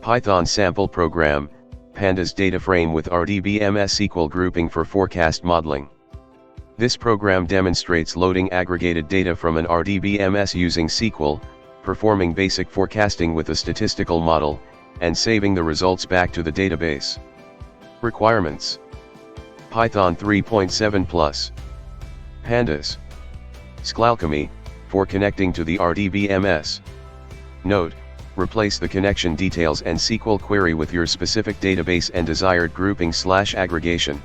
Python sample program, Pandas Dataframe with RDBMS SQL grouping for forecast modeling. This program demonstrates loading aggregated data from an RDBMS using SQL, performing basic forecasting with a statistical model, and saving the results back to the database. Requirements: Python 3.7+. Pandas. SQL for connecting to the RDBMS. Note: replace the connection details and SQL query with your specific database and desired grouping/aggregation.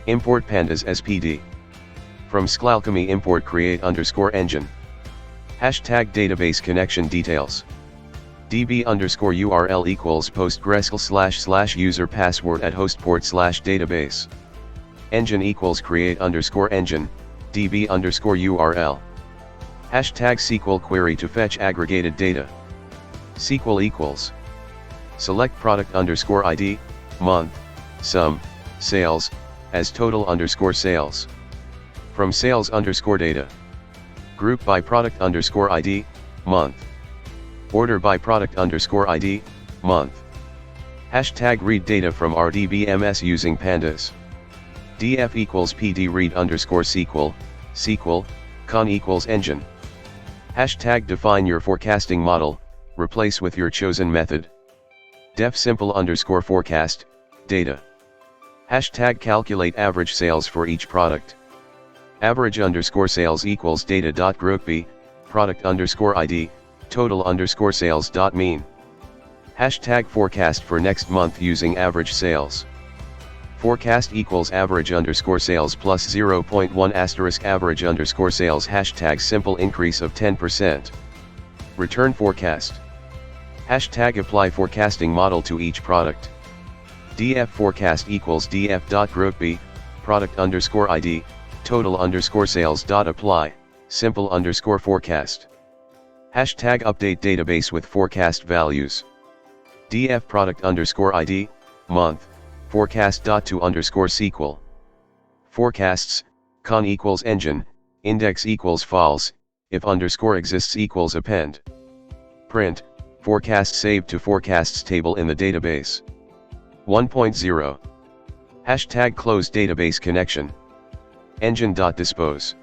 Import pandas SPD. From SQL import create_engine. Hashtag database connection details. DB_URL equals PostgreSQL / user password at host port / database. Engine equals create_engine, DB_URL. Hashtag SQL query to fetch aggregated data. SQL equals. Select product_ID, month, sum, sales, as total_sales. From sales_data. Group by product_ID, month. Order by product_ID, month. Hashtag read data from RDBMS using pandas. df equals pd read_SQL, SQL, con equals engine. Hashtag define your forecasting model, replace with your chosen method. Def simple_forecast, data. Hashtag calculate average sales for each product. Average_sales equals data.groupby, product_ID, total_sales.mean. Hashtag forecast for next month using average sales. Forecast equals average_sales plus 0.1 asterisk average_sales hashtag simple increase of 10%. Return forecast. Hashtag apply forecasting model to each product. df forecast equals df.groupby, product_ID, total_sales.apply, simple_forecast. Hashtag update database with forecast values. df product_ID, month, forecast.to_SQL. Forecasts, con equals engine, index equals false, if underscore exists equals append. Print, forecast saved to forecasts table in the database. 1.0. Hashtag close database connection. Engine.dispose.